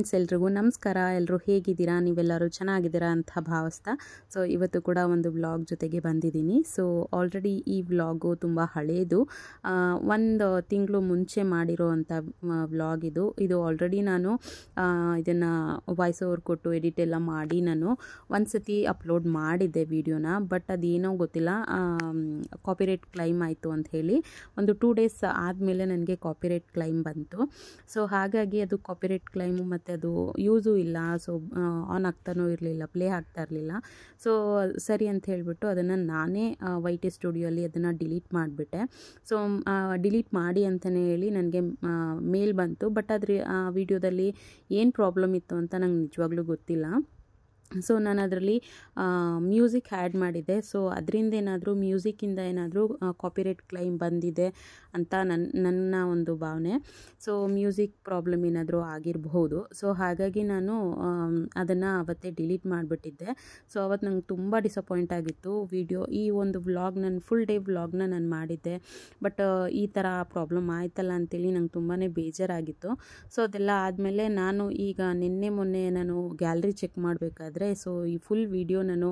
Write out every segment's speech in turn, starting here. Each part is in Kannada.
ಫ್ರೆಂಡ್ಸ್, ಎಲ್ರಿಗೂ ನಮಸ್ಕಾರ. ಎಲ್ಲರೂ ಹೇಗಿದ್ದೀರಾ? ನೀವೆಲ್ಲರೂ ಚೆನ್ನಾಗಿದ್ದೀರಾ ಅಂತ ಭಾವಿಸ್ತಾ ಸೊ ಇವತ್ತು ಕೂಡ ಒಂದು ವ್ಲಾಗ್ ಜೊತೆಗೆ ಬಂದಿದ್ದೀನಿ. ಸೊ ಆಲ್ರೆಡಿ ಈ ವ್ಲಾಗು ತುಂಬ ಹಳೇದು, ಒಂದು ತಿಂಗಳು ಮುಂಚೆ ಮಾಡಿರೋ ಅಂಥ ವ್ಲಾಗ್ ಇದು ಆಲ್ರೆಡಿ ನಾನು ಇದನ್ನು ವಾಯ್ಸ್ ಓವರ್ ಕೊಟ್ಟು ಎಡಿಟ್ ಎಲ್ಲ ಮಾಡಿ ನಾನು ಒಂದು ಸತಿ ಅಪ್ಲೋಡ್ ಮಾಡಿದ್ದೆ ವಿಡಿಯೋನ. ಬಟ್ ಅದೇನೋ ಗೊತ್ತಿಲ್ಲ, ಕಾಪಿರೈಟ್ ಕ್ಲೈಮ್ ಆಯಿತು ಅಂತ ಹೇಳಿ ಒಂದು 2 ಡೇಸ್ ಆದಮೇಲೆ ನನಗೆ ಕಾಪಿರೈಟ್ ಕ್ಲೈಮ್ ಬಂತು. ಸೊ ಹಾಗಾಗಿ ಅದು ಕಾಪಿರೈಟ್ ಕ್ಲೈಮು ಮತ್ತು ಅದು ಯೂಸು ಇಲ್ಲ, ಸೊ ಆನ್ ಆಗ್ತಾನೂ ಇರಲಿಲ್ಲ, ಪ್ಲೇ ಆಗ್ತಾ ಇರಲಿಲ್ಲ. ಸೊ ಸರಿ ಅಂತ ಹೇಳಿಬಿಟ್ಟು ಅದನ್ನು ನಾನೇ YT ಸ್ಟುಡಿಯೋಲಿ ಅದನ್ನು ಡಿಲೀಟ್ ಮಾಡಿಬಿಟ್ಟೆ. ಸೊ ಡಿಲೀಟ್ ಮಾಡಿ ಅಂತಲೇ ಹೇಳಿ ನನಗೆ ಮೇಲ್ ಬಂತು. ಬಟ್ ಆದರೆ ಆ ವಿಡಿಯೋದಲ್ಲಿ ಏನು ಪ್ರಾಬ್ಲಮ್ ಇತ್ತು ಅಂತ ನಂಗೆ ನಿಜವಾಗ್ಲೂ ಗೊತ್ತಿಲ್ಲ. ಸೊ ನಾನು ಅದರಲ್ಲಿ ಮ್ಯೂಸಿಕ್ ಆ್ಯಡ್ ಮಾಡಿದ್ದೆ. ಸೊ ಅದರಿಂದ ಏನಾದರೂ ಮ್ಯೂಸಿಕ್ಕಿಂದ ಏನಾದರೂ ಕಾಪಿರೈಟ್ ಕ್ಲೈಮ್ ಬಂದಿದೆ ಅಂತ ನನ್ನ ಒಂದು ಭಾವನೆ. ಸೊ ಮ್ಯೂಸಿಕ್ ಪ್ರಾಬ್ಲಮ್ ಏನಾದರೂ ಆಗಿರಬಹುದು. ಸೊ ಹಾಗಾಗಿ ನಾನು ಅದನ್ನು ಅವತ್ತೇ ಡಿಲೀಟ್ ಮಾಡಿಬಿಟ್ಟಿದ್ದೆ. ಸೊ ಅವತ್ತು ನಂಗೆ ತುಂಬ ಡಿಸಪಾಯಿಂಟ್ ಆಗಿತ್ತು ವಿಡಿಯೋ. ಈ ಒಂದು ವ್ಲಾಗ್ ನಾನು ಫುಲ್ ಡೇ ವ್ಲಾಗ್ನ ನಾನು ಮಾಡಿದ್ದೆ. ಬಟ್ ಈ ಥರ ಪ್ರಾಬ್ಲಮ್ ಆಯ್ತಲ್ಲ ಅಂತೇಳಿ ನಂಗೆ ತುಂಬಾ ಬೇಜಾರಾಗಿತ್ತು. ಸೊ ಅದೆಲ್ಲ ಆದಮೇಲೆ ನಾನು ಈಗ ಮೊನ್ನೆ ನಾನು ಗ್ಯಾಲರಿ ಚೆಕ್ ಮಾಡಬೇಕಾದ್ರೆ ಸೊ ಈ ಫುಲ್ ವಿಡಿಯೋ ನಾನು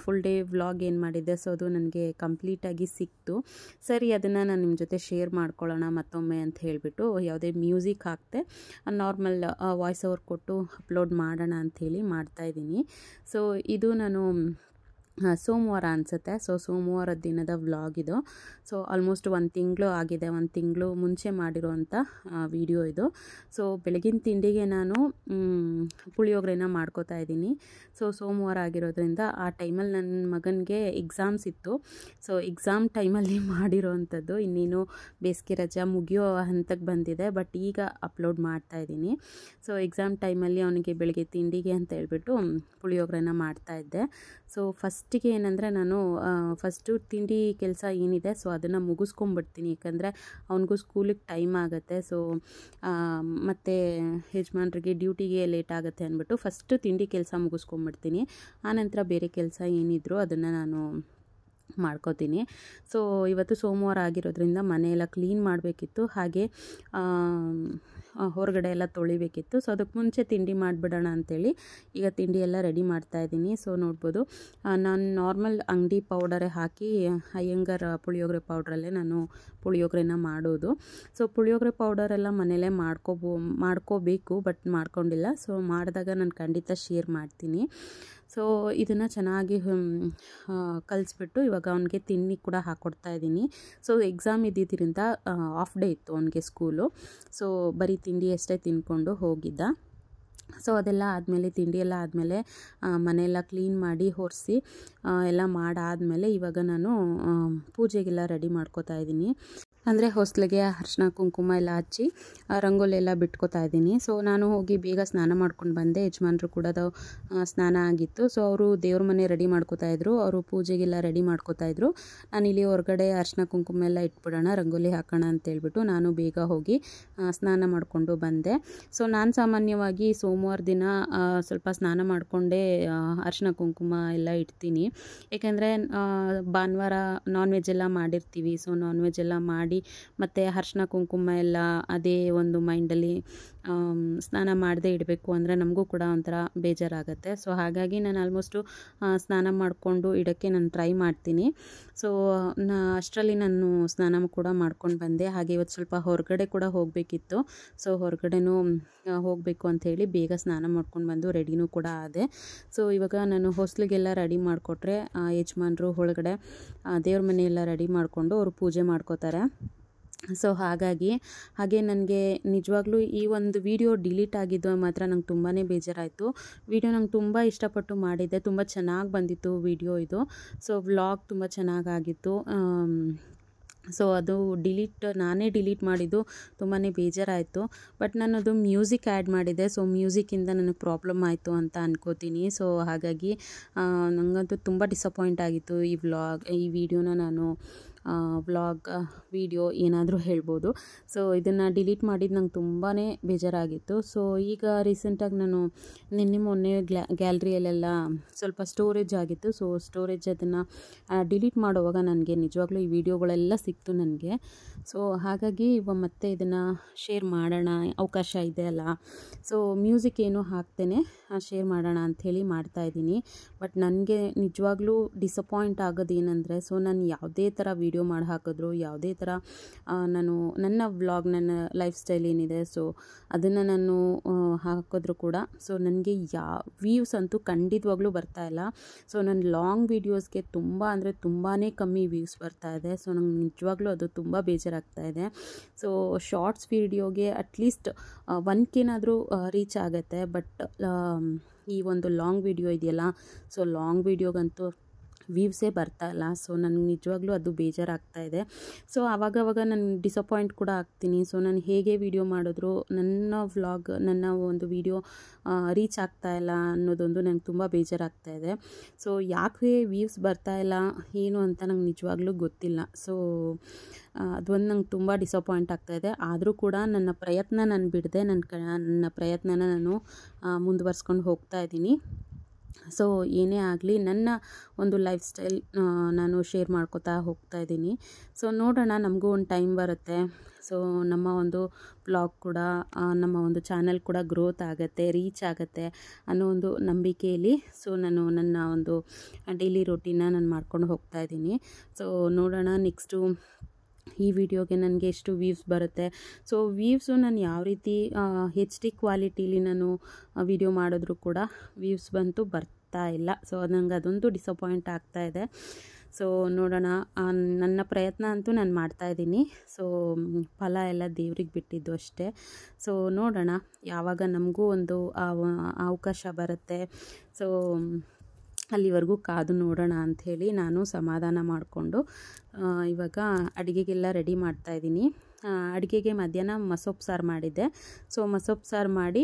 ಫುಲ್ ಡೇ ವ್ಲಾಗ್ ಏನು ಮಾಡಿದ್ದೆ ಸೊ ಅದು ನನಗೆ ಕಂಪ್ಲೀಟಾಗಿ ಸಿಕ್ತು. ಸರಿ, ಅದನ್ನು ನಾನು ನಿಮ್ಮ ಜೊತೆ ಶೇರ್ ಮಾಡ್ಕೊಳ್ಳೋಣ ಮತ್ತೊಮ್ಮೆ ಅಂತ ಹೇಳಿಬಿಟ್ಟು ಯಾವುದೇ ಮ್ಯೂಸಿಕ್ ಹಾಕ್ತೆ ನಾರ್ಮಲ್ ವಾಯ್ಸ್ ಓವರ್ ಕೊಟ್ಟು ಅಪ್ಲೋಡ್ ಮಾಡೋಣ ಅಂಥೇಳಿ ಮಾಡ್ತಾಯಿದ್ದೀನಿ. ಸೊ ಇದು ನಾನು ಸೋಮವಾರ ಅನಿಸುತ್ತೆ. ಸೊ ಸೋಮವಾರ ದಿನದ ವ್ಲಾಗ್ ಇದು. ಸೊ ಆಲ್ಮೋಸ್ಟ್ 1 ತಿಂಗಳು ಆಗಿದೆ, 1 ತಿಂಗಳು ಮುಂಚೆ ಮಾಡಿರೋವಂಥ ವಿಡಿಯೋ ಇದು. ಸೊ ಬೆಳಗಿನ ತಿಂಡಿಗೆ ನಾನು ಪುಳಿಯೋಗರೆನ ಮಾಡ್ಕೋತಾ ಇದ್ದೀನಿ. ಸೊ ಸೋಮವಾರ ಆಗಿರೋದ್ರಿಂದ ಆ ಟೈಮಲ್ಲಿ ನನ್ನ ಮಗನಿಗೆ ಎಕ್ಸಾಮ್ಸ್ ಇತ್ತು. ಸೊ ಎಕ್ಸಾಮ್ ಟೈಮಲ್ಲಿ ಮಾಡಿರೋವಂಥದ್ದು. ಇನ್ನೇನು ಬೇಸಿಗೆ ರಜಾ ಮುಗಿಯೋ ಹಂತಕ್ಕೆ ಬಂದಿದೆ, ಬಟ್ ಈಗ ಅಪ್ಲೋಡ್ ಮಾಡ್ತಾಯಿದ್ದೀನಿ. ಸೊ ಎಕ್ಸಾಮ್ ಟೈಮಲ್ಲಿ ಅವನಿಗೆ ಬೆಳಗ್ಗೆ ತಿಂಡಿಗೆ ಅಂತ ಹೇಳ್ಬಿಟ್ಟು ಪುಳಿಯೋಗರೆನ ಮಾಡ್ತಾಯಿದ್ದೆ. ಸೊ ಫಸ್ಟಿಗೆ ಏನಂದರೆ ನಾನು ಫಸ್ಟು ತಿಂಡಿ ಕೆಲಸ ಏನಿದೆ ಸೊ ಅದನ್ನು ಮುಗಿಸ್ಕೊಂಬಿಡ್ತೀನಿ, ಯಾಕಂದರೆ ಅವನಿಗೂ ಸ್ಕೂಲಿಗೆ ಟೈಮ್ ಆಗುತ್ತೆ. ಸೊ ಮತ್ತು ಯಜಮಾನ್ರಿಗೆ ಡ್ಯೂಟಿಗೆ ಲೇಟ್ ಆಗುತ್ತೆ ಅಂದ್ಬಿಟ್ಟು ಫಸ್ಟು ತಿಂಡಿ ಕೆಲಸ ಮುಗಿಸ್ಕೊಂಬಿಡ್ತೀನಿ. ಆನಂತರ ಬೇರೆ ಕೆಲಸ ಏನಿದ್ರು ಅದನ್ನು ನಾನು ಮಾಡ್ಕೋತೀನಿ. ಸೊ ಇವತ್ತು ಸೋಮವಾರ ಆಗಿರೋದ್ರಿಂದ ಮನೆಯೆಲ್ಲ ಕ್ಲೀನ್ ಮಾಡಬೇಕಿತ್ತು, ಹಾಗೆ ಹೊರಗಡೆ ಎಲ್ಲ ತೊಳಿಬೇಕಿತ್ತು. ಸೊ ಅದಕ್ಕೆ ಮುಂಚೆ ತಿಂಡಿ ಮಾಡಿಬಿಡೋಣ ಅಂಥೇಳಿ ಈಗ ತಿಂಡಿ ಎಲ್ಲ ರೆಡಿ ಮಾಡ್ತಾಯಿದ್ದೀನಿ. ಸೊ ನೋಡ್ಬೋದು, ನಾನು ನಾರ್ಮಲ್ ಅಂಗಡಿ ಪೌಡರೇ ಹಾಕಿ ಅಯ್ಯಂಗಾರ್ ಪುಳಿಯೋಗರೆ ಪೌಡ್ರಲ್ಲೇ ನಾನು ಪುಳಿಯೋಗರೆನ ಮಾಡೋದು. ಸೊ ಪುಳಿಯೋಗರೆ ಪೌಡರೆಲ್ಲ ಮನೇಲೇ ಮಾಡ್ಕೋಬೇಕು, ಬಟ್ ಮಾಡ್ಕೊಂಡಿಲ್ಲ. ಸೊ ಮಾಡಿದಾಗ ನಾನು ಖಂಡಿತ ಶೇರ್ ಮಾಡ್ತೀನಿ. ಸೊ ಇದನ್ನು ಚೆನ್ನಾಗಿ ಕಲಿಸ್ಬಿಟ್ಟು ಇವಾಗ ಅವನಿಗೆ ತಿಂಡಿ ಕೂಡ ಹಾಕ್ಕೊಡ್ತಾ ಇದ್ದೀನಿ. ಸೊ ಎಕ್ಸಾಮ್ ಇದ್ದಿದ್ದರಿಂದ ಆಫ್ ಡೇ ಇತ್ತು ಅವನಿಗೆ ಸ್ಕೂಲು. ಸೊ ಬರೀ ತಿಂಡಿ ಅಷ್ಟೇ ತಿಂದ್ಕೊಂಡು ಹೋಗಿದ್ದ. ಸೊ ಅದೆಲ್ಲ ಆದಮೇಲೆ ತಿಂಡಿ ಎಲ್ಲ ಆದಮೇಲೆ ಮನೆಯೆಲ್ಲ ಕ್ಲೀನ್ ಮಾಡಿ ಒರೆಸಿ ಎಲ್ಲ ಮಾಡಾದಮೇಲೆ ಇವಾಗ ನಾನು ಪೂಜೆಗೆಲ್ಲ ರೆಡಿ ಮಾಡ್ಕೋತಾ ಇದ್ದೀನಿ. ಅಂದರೆ ಹೊಸ್ಲಿಗೆ ಅರಿಶಿನ ಕುಂಕುಮ ಎಲ್ಲ ಹಚ್ಚಿ ರಂಗೋಲಿ ಎಲ್ಲ ಬಿಟ್ಕೋತಾ ಇದ್ದೀನಿ. ಸೊ ನಾನು ಹೋಗಿ ಬೇಗ ಸ್ನಾನ ಮಾಡ್ಕೊಂಡು ಬಂದೆ. ಯಜಮಾನ್ರು ಕೂಡ ಸ್ನಾನ ಆಗಿತ್ತು. ಸೊ ಅವರು ದೇವ್ರ ಮನೆ ರೆಡಿ ಮಾಡ್ಕೋತಾಯಿದ್ರು, ಅವರು ಪೂಜೆಗೆಲ್ಲ ರೆಡಿ ಮಾಡ್ಕೋತಾಯಿದ್ರು. ನಾನು ಇಲ್ಲಿ ಹೊರಗಡೆ ಅರಿಶಿನ ಕುಂಕುಮ ಎಲ್ಲ ಇಟ್ಬಿಡೋಣ, ರಂಗೋಲಿ ಹಾಕೋಣ ಅಂತೇಳ್ಬಿಟ್ಟು ನಾನು ಬೇಗ ಹೋಗಿ ಸ್ನಾನ ಮಾಡಿಕೊಂಡು ಬಂದೆ. ಸೊ ನಾನು ಸಾಮಾನ್ಯವಾಗಿ ಸೋಮವಾರ ದಿನ ಸ್ವಲ್ಪ ಸ್ನಾನ ಮಾಡಿಕೊಂಡೇ ಅರಿಶಿನ ಕುಂಕುಮ ಎಲ್ಲ ಇಡ್ತೀನಿ, ಏಕೆಂದರೆ ಭಾನುವಾರ ನಾನ್ ವೆಜ್ ಎಲ್ಲ ಮಾಡಿರ್ತೀವಿ. ಸೊ ನಾನ್ ವೆಜ್ ಎಲ್ಲ ಮಾಡಿ ಮತ್ತು ಅರಿಶಿನ ಕುಂಕುಮ ಎಲ್ಲ ಅದೇ ಒಂದು ಮೈಂಡಲ್ಲಿ ಸ್ನಾನ ಮಾಡದೇ ಇಡಬೇಕು ಅಂದರೆ ನಮಗೂ ಕೂಡ ಒಂಥರ ಬೇಜಾರಾಗುತ್ತೆ. ಸೊ ಹಾಗಾಗಿ ನಾನು ಆಲ್ಮೋಸ್ಟು ಸ್ನಾನ ಮಾಡಿಕೊಂಡು ಇಡೋಕ್ಕೆ ನಾನು ಟ್ರೈ ಮಾಡ್ತೀನಿ. ಸೊ ಅಷ್ಟರಲ್ಲಿ ನಾನು ಸ್ನಾನ ಕೂಡ ಮಾಡ್ಕೊಂಡು ಬಂದೆ. ಹಾಗೆ ಇವತ್ತು ಸ್ವಲ್ಪ ಹೊರಗಡೆ ಕೂಡ ಹೋಗಬೇಕಿತ್ತು. ಸೊ ಹೊರಗಡೆನೂ ಹೋಗಬೇಕು ಅಂಥೇಳಿ ಬೇಗ ಸ್ನಾನ ಮಾಡ್ಕೊಂಡು ಬಂದು ರೆಡಿನೂ ಕೂಡ ಆದೆ. ಸೊ ಇವಾಗ ನಾನು ಹೊಸ್ಲಿಗೆಲ್ಲ ರೆಡಿ ಮಾಡಿಕೊಟ್ರೆ ಯಜಮಾನ್ರು ಒಳಗಡೆ ದೇವ್ರ ಮನೆಯೆಲ್ಲ ರೆಡಿ ಮಾಡಿಕೊಂಡು ಅವರು ಪೂಜೆ ಮಾಡ್ಕೋತಾರೆ. ಸೊ ಹಾಗೆ ನನಗೆ ನಿಜವಾಗ್ಲೂ ಈ ಒಂದು ವಿಡಿಯೋ ಡಿಲೀಟ್ ಆಗಿದ್ದು ಮಾತ್ರ ನಂಗೆ ತುಂಬಾ ಬೇಜಾರಾಯಿತು. ವಿಡಿಯೋ ನಂಗೆ ತುಂಬ ಇಷ್ಟಪಟ್ಟು ಮಾಡಿದ್ದೆ, ತುಂಬ ಚೆನ್ನಾಗಿ ಬಂದಿತ್ತು ವಿಡಿಯೋ ಇದು. ಸೊ ವ್ಲಾಗ್ ತುಂಬ ಚೆನ್ನಾಗಾಗಿತ್ತು. ಸೊ ಅದು ನಾನೇ ಡಿಲೀಟ್ ಮಾಡಿದ್ದು ತುಂಬಾ ಬೇಜಾರಾಯಿತು. ಬಟ್ ನಾನು ಅದು ಮ್ಯೂಸಿಕ್ ಆ್ಯಡ್ ಮಾಡಿದ್ದೆ. ಸೊ ಮ್ಯೂಸಿಕ್ಕಿಂದ ನನಗೆ ಪ್ರಾಬ್ಲಮ್ ಆಯಿತು ಅಂತ ಅನ್ಕೋತೀನಿ. ಸೊ ಹಾಗಾಗಿ ನನಗಂತೂ ತುಂಬ ಡಿಸಪಾಯಿಂಟ್ ಆಗಿತ್ತು ಈ ವಿಡಿಯೋನ ನಾನು ವ್ಲಾಗ್ ವಿಡಿಯೋ ಏನಾದರೂ ಹೇಳ್ಬೋದು. ಸೊ ಇದನ್ನು ಡಿಲೀಟ್ ಮಾಡಿದ್ದು ನಂಗೆ ತುಂಬಾ ಬೇಜಾರಾಗಿತ್ತು. ಸೊ ಈಗ ರೀಸೆಂಟಾಗಿ ನಾನು ನಿನ್ನೆ ಮೊನ್ನೆ ಗ್ಯಾಲರಿಯಲ್ಲೆಲ್ಲ ಸ್ವಲ್ಪ ಸ್ಟೋರೇಜ್ ಆಗಿತ್ತು. ಸೊ ಸ್ಟೋರೇಜ್ ಅದನ್ನು ಡಿಲೀಟ್ ಮಾಡುವಾಗ ನನಗೆ ನಿಜವಾಗ್ಲೂ ಈ ವಿಡಿಯೋಗಳೆಲ್ಲ ಸಿಕ್ತು ನನಗೆ. ಸೊ ಹಾಗಾಗಿ ಮತ್ತೆ ಇದನ್ನು ಶೇರ್ ಮಾಡೋಣ, ಅವಕಾಶ ಇದೆ ಅಲ್ಲ. ಸೊ ಮ್ಯೂಸಿಕ್ ಏನು ಹಾಕ್ತೇನೆ ಶೇರ್ ಮಾಡೋಣ ಅಂಥೇಳಿ ಮಾಡ್ತಾಯಿದ್ದೀನಿ. ಬಟ್ ನನಗೆ ನಿಜವಾಗ್ಲೂ ಡಿಸಪಾಯಿಂಟ್ ಆಗೋದು ಏನಂದರೆ, ಸೊ ನಾನು ಯಾವುದೇ ಥರ ವೀಡಿಯೋ ಮಾಡಿ ಹಾಕಿದ್ರು, ಯಾವುದೇ ಥರ ನಾನು ನನ್ನ ವ್ಲಾಗ್, ನನ್ನ ಲೈಫ್ ಸ್ಟೈಲ್ ಏನಿದೆ ಸೊ ಅದನ್ನು ನಾನು ಹಾಕಿದ್ರು ಕೂಡ ಸೊ ನನಗೆ ವ್ಯೂಸ್ ಅಂತೂ ಖಂಡಿತವಾಗ್ಲೂ ಬರ್ತಾಯಿಲ್ಲ. ಸೊ ನನ್ನ ಲಾಂಗ್ ವೀಡಿಯೋಸ್ಗೆ ತುಂಬ ಅಂದರೆ ತುಂಬಾ ಕಮ್ಮಿ ವ್ಯೂಸ್ ಬರ್ತಾಯಿದೆ. ಸೊ ನಂಗೆ ನಿಜವಾಗ್ಲೂ ಅದು ತುಂಬ ಬೇಜಾರಾಗ್ತಾಯಿದೆ. ಸೊ ಶಾರ್ಟ್ಸ್ ವೀಡಿಯೋಗೆ ಅಟ್ಲೀಸ್ಟ್ 1Kನಾದರೂ ರೀಚ್ ಆಗುತ್ತೆ. ಬಟ್ ಈ ಒಂದು ಲಾಂಗ್ ವೀಡಿಯೋ ಇದೆಯಲ್ಲ, ಸೊ ಲಾಂಗ್ ವೀಡಿಯೋಗಂತೂ ವ್ಯೂಸೇ ಬರ್ತಾಯಿಲ್ಲ. ಸೊ ನನಗೆ ನಿಜವಾಗ್ಲೂ ಅದು ಬೇಜಾರಾಗ್ತಾಯಿದೆ. ಸೊ ಆವಾಗವಾಗ ನಾನು ಡಿಸಪಾಯಿಂಟ್ ಕೂಡ ಆಗ್ತೀನಿ. ಸೊ ನಾನು ಹೇಗೆ ವೀಡಿಯೋ ಮಾಡಿದ್ರು ನನ್ನ ವ್ಲಾಗ್, ನನ್ನ ಒಂದು ವೀಡಿಯೋ ರೀಚ್ ಆಗ್ತಾಯಿಲ್ಲ ಅನ್ನೋದೊಂದು ನಂಗೆ ತುಂಬ ಬೇಜಾರಾಗ್ತಾಯಿದೆ. ಸೊ ಯಾಕೆ ವ್ಯೂಸ್ ಬರ್ತಾಯಿಲ್ಲ ಏನು ಅಂತ ನಂಗೆ ನಿಜವಾಗ್ಲೂ ಗೊತ್ತಿಲ್ಲ. ಸೊ ಅದೊಂದು ನಂಗೆ ತುಂಬ ಡಿಸಪಾಯಿಂಟ್ ಆಗ್ತಾಯಿದೆ. ಆದರೂ ಕೂಡ ನನ್ನ ಪ್ರಯತ್ನ ನಾನು ಬಿಡದೆ ನನ್ನ ಪ್ರಯತ್ನನ ನಾನು ಮುಂದುವರ್ಸ್ಕೊಂಡು ಹೋಗ್ತಾಯಿದ್ದೀನಿ. ಸೊ ಏನೇ ಆಗಲಿ ನನ್ನ ಒಂದು ಲೈಫ್ ಸ್ಟೈಲ್ ನಾನು ಶೇರ್ ಮಾಡ್ಕೋತಾ ಹೋಗ್ತಾಯಿದ್ದೀನಿ. ಸೊ ನೋಡೋಣ, ನಮಗೂ ಒಂದು ಟೈಮ್ ಬರುತ್ತೆ. ಸೊ ನಮ್ಮ ಒಂದು ವ್ಲಾಗ್ ಕೂಡ, ನಮ್ಮ ಒಂದು ಚಾನಲ್ ಕೂಡ ಗ್ರೋತ್ ಆಗುತ್ತೆ, ರೀಚ್ ಆಗುತ್ತೆ ಅನ್ನೋ ಒಂದು ನಂಬಿಕೆಯಲ್ಲಿ ಸೊ ನಾನು ನನ್ನ ಒಂದು ಡೈಲಿ ರೂಟೀನ್ನ ನಾನು ಮಾಡ್ಕೊಂಡು ಹೋಗ್ತಾಯಿದ್ದೀನಿ. ಸೊ ನೋಡೋಣ ನೆಕ್ಸ್ಟು ಈ ವಿಡಿಯೋಗೆ ನನಗೆ ಎಷ್ಟು ವ್ಯೂಸ್ ಬರುತ್ತೆ. ಸೊ ವ್ಯೂಸು ನಾನು ಯಾವ ರೀತಿ HD ಕ್ವಾಲಿಟೀಲಿ ನಾನು ವಿಡಿಯೋ ಮಾಡಿದ್ರು ಕೂಡ ವ್ಯೂಸ್ ಬರ್ತಾ ಇಲ್ಲ. ಸೊ ನಂಗೆ ಅದೊಂದು ಡಿಸಪಾಯಿಂಟ್ ಆಗ್ತಾಯಿದೆ. ಸೊ ನೋಡೋಣ, ನನ್ನ ಪ್ರಯತ್ನ ಅಂತೂ ನಾನು ಮಾಡ್ತಾಯಿದ್ದೀನಿ. ಸೊ ಫಲ ಎಲ್ಲ ದೇವ್ರಿಗೆ ಬಿಟ್ಟಿದ್ದು ಅಷ್ಟೇ. ಸೊ ನೋಡೋಣ ಯಾವಾಗ ನಮಗೂ ಒಂದು ಅವಕಾಶ ಬರುತ್ತೆ. ಸೊ ಅಲ್ಲಿವರೆಗೂ ಕಾದು ನೋಡೋಣ ಅಂಥೇಳಿ ನಾನು ಸಮಾಧಾನ ಮಾಡಿಕೊಂಡು ಇವಾಗ ಅಡುಗೆಗೆಲ್ಲ ರೆಡಿ ಮಾಡ್ತಾಯಿದ್ದೀನಿ. ಅಡುಗೆಗೆ ಮಧ್ಯಾಹ್ನ ಮಸೊಪ್ಪು ಸಾರು ಮಾಡಿದ್ದೆ. ಸೊ ಮಸೊಪ್ಪು ಸಾರು ಮಾಡಿ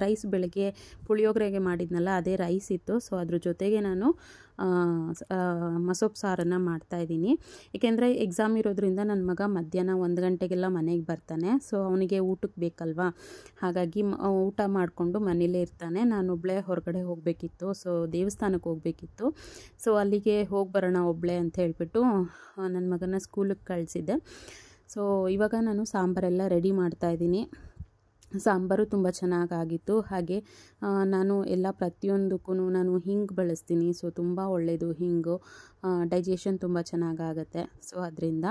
ರೈಸ್ ಬೆಳಗ್ಗೆ ಪುಳಿಯೋಗರೆಗೆ ಮಾಡಿದ್ನಲ್ಲ ಅದೇ ರೈಸ್ ಇತ್ತು. ಸೊ ಅದ್ರ ಜೊತೆಗೆ ನಾನು ಮಸೊಪ್ಪು ಸಾರನ್ನು ಮಾಡ್ತಾಯಿದ್ದೀನಿ. ಏಕೆಂದರೆ ಎಕ್ಸಾಮ್ ಇರೋದ್ರಿಂದ ನನ್ನ ಮಗ ಮಧ್ಯಾಹ್ನ 1 ಗಂಟೆಗೆಲ್ಲ ಮನೆಗೆ ಬರ್ತಾನೆ. ಸೊ ಅವನಿಗೆ ಊಟಕ್ಕೆ ಬೇಕಲ್ವಾ, ಹಾಗಾಗಿ ಊಟ ಮಾಡಿಕೊಂಡು ಮನೇಲೇ ಇರ್ತಾನೆ. ನಾನೊಬ್ಬಳೇ ಹೊರಗಡೆ ಹೋಗಬೇಕಿತ್ತು. ಸೊ ದೇವಸ್ಥಾನಕ್ಕೆ ಹೋಗಬೇಕಿತ್ತು. ಸೊ ಅಲ್ಲಿಗೆ ಹೋಗಿ ಬರೋಣ ಒಬ್ಬಳೇ ಅಂತ ಹೇಳಿಬಿಟ್ಟು ನನ್ನ ಮಗನ ಸ್ಕೂಲಿಗೆ ಕಳಿಸಿದ್ದೆ. ಸೊ ಇವಾಗ ನಾನು ಸಾಂಬಾರೆಲ್ಲ ರೆಡಿ ಮಾಡ್ತಾಯಿದ್ದೀನಿ. ಸಾಂಬಾರು ತುಂಬ ಚೆನ್ನಾಗಾಗಿತ್ತು. ಹಾಗೆ ನಾನು ಎಲ್ಲ ಪ್ರತಿಯೊಂದಕ್ಕೂ ನಾನು ಹಿಂಗೆ ಬಳಸ್ತೀನಿ. ಸೊ ತುಂಬ ಒಳ್ಳೆಯದು ಹಿಂಗು, ಡೈಜೆಷನ್ ತುಂಬ ಚೆನ್ನಾಗಾಗತ್ತೆ. ಸೊ ಅದರಿಂದ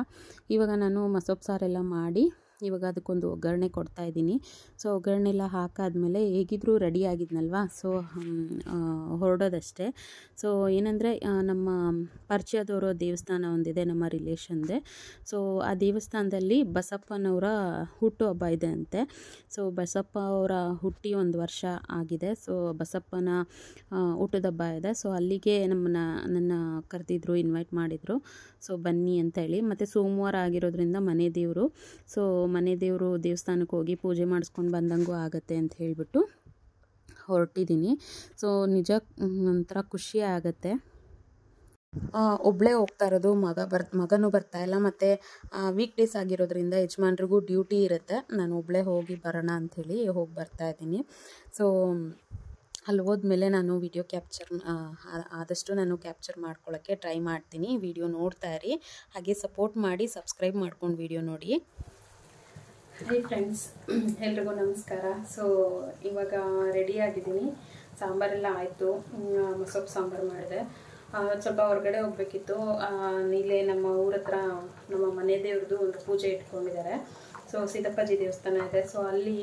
ಇವಾಗ ನಾನು ಮಸೊಪ್ಪು ಸಾರೆಲ್ಲ ಮಾಡಿ ಇವಾಗ ಅದಕ್ಕೊಂದು ಒಗ್ಗರಣೆ ಕೊಡ್ತಾಯಿದ್ದೀನಿ. ಸೊ ಒಗ್ಗರಣೆ ಎಲ್ಲ ಹಾಕಾದ್ಮೇಲೆ ಹೇಗಿದ್ರೂ ರೆಡಿ ಆಗಿದ್ನಲ್ವ, ಸೊ ಹೊರಡೋದಷ್ಟೇ. ಸೊ ಏನಂದರೆ ನಮ್ಮ ಪರಿಚಯದವರ ದೇವಸ್ಥಾನ ಒಂದಿದೆ ನಮ್ಮ ರಿಲೇಷನ್ದೆ. ಸೊ ಆ ದೇವಸ್ಥಾನದಲ್ಲಿ ಬಸಪ್ಪನವರ ಹುಟ್ಟುಹಬ್ಬ ಇದೆ ಅಂತೆ. ಸೊ ಬಸಪ್ಪ ಅವರ ಹುಟ್ಟಿ 1 ವರ್ಷ ಆಗಿದೆ. ಸೊ ಬಸಪ್ಪನ ಹುಟ್ಟದ ಹಬ್ಬ ಇದೆ. ಸೊ ಅಲ್ಲಿಗೆ ನನ್ನ ಕರೆದಿದ್ರು, ಇನ್ವೈಟ್ ಮಾಡಿದರು. ಸೊ ಬನ್ನಿ ಅಂತ ಹೇಳಿ. ಮತ್ತು ಸೋಮವಾರ ಆಗಿರೋದ್ರಿಂದ ಮನೆ ದೇವರು, ಸೊ ಮನೆ ದೇವರು ದೇವಸ್ಥಾನಕ್ಕೆ ಹೋಗಿ ಪೂಜೆ ಮಾಡಿಸ್ಕೊಂಡು ಬಂದಂಗೂ ಆಗುತ್ತೆ ಅಂತ ಹೇಳಿಬಿಟ್ಟು ಹೊರಟಿದ್ದೀನಿ. ಸೊ ನಿಜ ಒಂಥರ ಖುಷಿ ಆಗುತ್ತೆ. ಒಬ್ಬಳೇ ಹೋಗ್ತಾ ಇರೋದು, ಮಗನೂ ಬರ್ತಾಯಿಲ್ಲ. ಮತ್ತು ವೀಕ್ ಡೇಸ್ ಆಗಿರೋದ್ರಿಂದ ಯಜಮಾನ್ರಿಗೂ ಡ್ಯೂಟಿ ಇರುತ್ತೆ. ನಾನು ಒಬ್ಬಳೇ ಹೋಗಿ ಬರೋಣ ಅಂಥೇಳಿ ಹೋಗಿ ಬರ್ತಾಯಿದ್ದೀನಿ. ಸೊ ಅಲ್ಲಿ ಹೋದ್ಮೇಲೆ ನಾನು ವಿಡಿಯೋ ಆದಷ್ಟು ನಾನು ಕ್ಯಾಪ್ಚರ್ ಮಾಡ್ಕೊಳ್ಳೋಕ್ಕೆ ಟ್ರೈ ಮಾಡ್ತೀನಿ. ವಿಡಿಯೋ ನೋಡ್ತಾ ಇರಿ, ಹಾಗೆ ಸಪೋರ್ಟ್ ಮಾಡಿ, ಸಬ್ಸ್ಕ್ರೈಬ್ ಮಾಡ್ಕೊಂಡು ವಿಡಿಯೋ ನೋಡಿ. ಹೇ ಫ್ರೆಂಡ್ಸ್, ಎಲ್ರಿಗೂ ನಮಸ್ಕಾರ. ಸೊ ಇವಾಗ ರೆಡಿ ಆಗಿದ್ದೀನಿ. ಸಾಂಬಾರೆಲ್ಲ ಆಯಿತು. ಮಸೊಪ್ಪು ಸಾಂಬಾರು ಮಾಡಿದೆ. ಸ್ವಲ್ಪ ಹೊರಗಡೆ ಹೋಗಬೇಕಿತ್ತು. ಇಲ್ಲೇ ನಮ್ಮ ಊರ ಹತ್ರ ನಮ್ಮ ಮನೆ ದೇವ್ರದ್ದು ಒಂದು ಪೂಜೆ ಇಟ್ಕೊಂಡಿದ್ದಾರೆ. ಸೊ ಸಿದ್ದಪ್ಪಾಜಿ ದೇವಸ್ಥಾನ ಇದೆ. ಸೊ ಅಲ್ಲಿ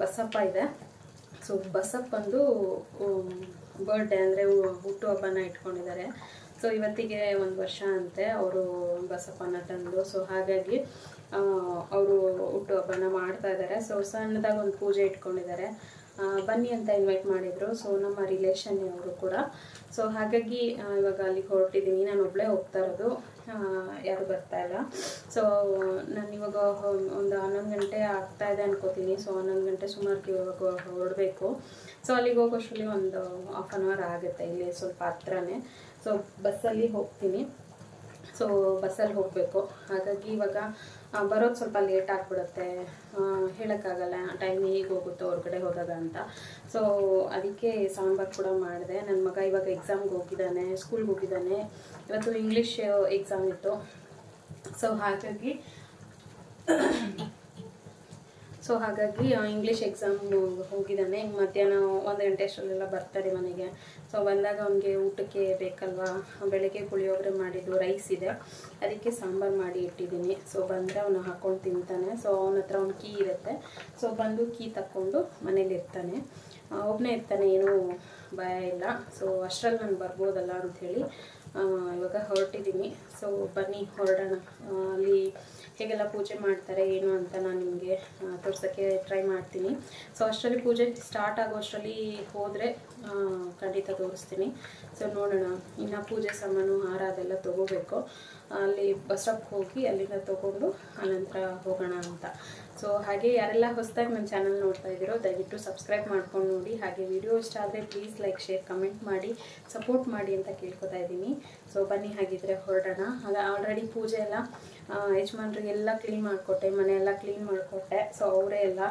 ಬಸಪ್ಪ ಇದೆ. ಸೊ ಬಸಪ್ಪಂದು ಬರ್ಡೇ ಅಂದರೆ ಹುಟ್ಟುಹಬ್ಬನ ಇಟ್ಕೊಂಡಿದ್ದಾರೆ. ಸೊ ಇವತ್ತಿಗೆ 1 ವರ್ಷ ಅಂತೆ ಅವರು ಬಸಪ್ಪನ ತಂದು. ಸೊ ಹಾಗಾಗಿ ಅವರು ಹುಟ್ಟುಹಬ್ಬನ ಮಾಡ್ತಾ ಇದ್ದಾರೆ. ಸೊ ಸಣ್ಣದಾಗಿ ಒಂದು ಪೂಜೆ ಇಟ್ಕೊಂಡಿದ್ದಾರೆ. ಬನ್ನಿ ಅಂತ ಇನ್ವೈಟ್ ಮಾಡಿದರು. ಸೊ ನಮ್ಮ ರಿಲೇಷನ್ ಅವರು ಕೂಡ. ಸೊ ಹಾಗಾಗಿ ಇವಾಗ ಅಲ್ಲಿಗೆ ಹೊರಟಿದ್ದೀನಿ. ನಾನು ಒಬ್ಬಳೇ ಹೋಗ್ತಾ ಇರೋದು, ಯಾರು ಬರ್ತಾ ಇಲ್ಲ. ಸೊ ನಾನು ಇವಾಗ ಒಂದು 11 ಗಂಟೆ ಆಗ್ತಾ ಇದೆ ಅನ್ಕೋತೀನಿ. ಸೊ 11 ಗಂಟೆ ಸುಮಾರಿಗೆ ಇವಾಗ ಹೊರಡಬೇಕು. ಸೊ ಅಲ್ಲಿಗೆ ಹೋಗೋಷ್ಟರಲ್ಲಿ ಒಂದು ಹಾಫ್ ಆನ್ ಅವರ್ ಆಗುತ್ತೆ, ಇಲ್ಲಿ ಸ್ವಲ್ಪ ಹತ್ರನೇ. ಸೊ ಬಸ್ಸಲ್ಲಿ ಹೋಗ್ತೀನಿ. ಸೊ ಬಸ್ಸಲ್ಲಿ ಹೋಗಬೇಕು. ಹಾಗಾಗಿ ಇವಾಗ ಬರೋದು ಸ್ವಲ್ಪ ಲೇಟ್ ಆಗಿಬಿಡುತ್ತೆ, ಹೇಳೋಕ್ಕಾಗಲ್ಲ ಟೈಮ್ ಹೇಗೆ ಹೋಗುತ್ತೋ ಹೊರಗಡೆ ಹೋದಾಗ ಅಂತ. ಸೊ ಅದಕ್ಕೆ ಸಾಂಬಾರು ಕೂಡ ಮಾಡಿದೆ. ನನ್ನ ಮಗ ಇವಾಗ ಎಕ್ಸಾಮ್ಗೆ ಹೋಗಿದ್ದಾನೆ, ಸ್ಕೂಲ್ಗೆ ಹೋಗಿದ್ದಾನೆ. ಇವತ್ತು ಇಂಗ್ಲೀಷ್ ಎಕ್ಸಾಮ್ ಇತ್ತು. ಸೊ ಹಾಗಾಗಿ ಇಂಗ್ಲೀಷ್ ಎಕ್ಸಾಮ್ ಹೋಗಿದ್ದಾನೆ. ಮಧ್ಯಾಹ್ನ 1 ಗಂಟೆ ಅಷ್ಟರಲ್ಲೆಲ್ಲ ಬರ್ತಾರೆ ಮನೆಗೆ. ಸೊ ಬಂದಾಗ ಅವನಿಗೆ ಊಟಕ್ಕೆ ಬೇಕಲ್ವಾ, ಬೆಳಗ್ಗೆ ಪುಳಿಯೋಗರೆ ಮಾಡಿದ್ದು ರೈಸ್ ಇದೆ, ಅದಕ್ಕೆ ಸಾಂಬಾರು ಮಾಡಿ ಇಟ್ಟಿದ್ದೀನಿ. ಸೊ ಬಂದರೆ ಅವನು ಹಾಕ್ಕೊಂಡು ತಿಂತಾನೆ. ಸೊ ಅವನ ಹತ್ರ ಒಂದು ಕೀ ಇರುತ್ತೆ. ಸೊ ಬಂದು ಕೀ ತಕ್ಕೊಂಡು ಮನೇಲಿ ಇರ್ತಾನೆ, ಒಬ್ಬನೇ ಇರ್ತಾನೆ, ಏನೂ ಭಯ ಇಲ್ಲ. ಸೊ ಅಷ್ಟರಲ್ಲಿ ನಾನು ಬರ್ಬೋದಲ್ಲ ಅಂಥೇಳಿ ಇವಾಗ ಹೊರಟಿದ್ದೀನಿ. ಸೊ ಬನ್ನಿ ಹೊರಡೋಣ. ಅಲ್ಲಿ ಹೇಗೆಲ್ಲ ಪೂಜೆ ಮಾಡ್ತಾರೆ ಏನು ಅಂತ ನಾನು ನಿಮಗೆ ತೋರ್ಸೋಕ್ಕೆ ಟ್ರೈ ಮಾಡ್ತೀನಿ. ಸೊ ಅಷ್ಟರಲ್ಲಿ ಪೂಜೆ ಸ್ಟಾರ್ಟ್ ಆಗೋ ಅಷ್ಟರಲ್ಲಿ ಹೋದರೆ ಖಂಡಿತ ತೋರಿಸ್ತೀನಿ. ಸೊ ನೋಡೋಣ. ಇನ್ನು ಪೂಜೆ ಸಾಮಾನು ಹಾರ ಅದೆಲ್ಲ ತೊಗೋಬೇಕು. ಅಲ್ಲಿ ಬಸ್ ಸ್ಟಾಪ್ಗೆ ಹೋಗಿ ಅಲ್ಲಿಂದ ತೊಗೊಂಡು ಆನಂತರ ಹೋಗೋಣ ಅಂತ. ಸೊ ಹಾಗೆ ಯಾರೆಲ್ಲ ಹೊಸದಾಗಿ ನನ್ನ ಚಾನಲ್ ನೋಡ್ತಾ ಇದ್ದೀರೋ ದಯವಿಟ್ಟು ಸಬ್ಸ್ಕ್ರೈಬ್ ಮಾಡ್ಕೊಂಡು ನೋಡಿ. ಹಾಗೆ ವಿಡಿಯೋ ಇಷ್ಟ ಆದರೆ ಪ್ಲೀಸ್ ಲೈಕ್, ಶೇರ್, ಕಮೆಂಟ್ ಮಾಡಿ ಸಪೋರ್ಟ್ ಮಾಡಿ ಅಂತ ಕೇಳ್ಕೊತಾ ಇದ್ದೀನಿ. ಸೊ ಬನ್ನಿ ಹಾಗಿದ್ರೆ ಹೊರಡೋಣ. ಆಲ್ರೆಡಿ ಪೂಜೆ ಎಲ್ಲ ಯಜಮಾನ್ರಿಗೆಲ್ಲ ಕ್ಲೀನ್ ಮಾಡಿಕೊಟ್ಟೆ, ಮನೆಯೆಲ್ಲ ಕ್ಲೀನ್ ಮಾಡಿಕೊಟ್ಟೆ. ಸೊ ಅವರೇ ಎಲ್ಲ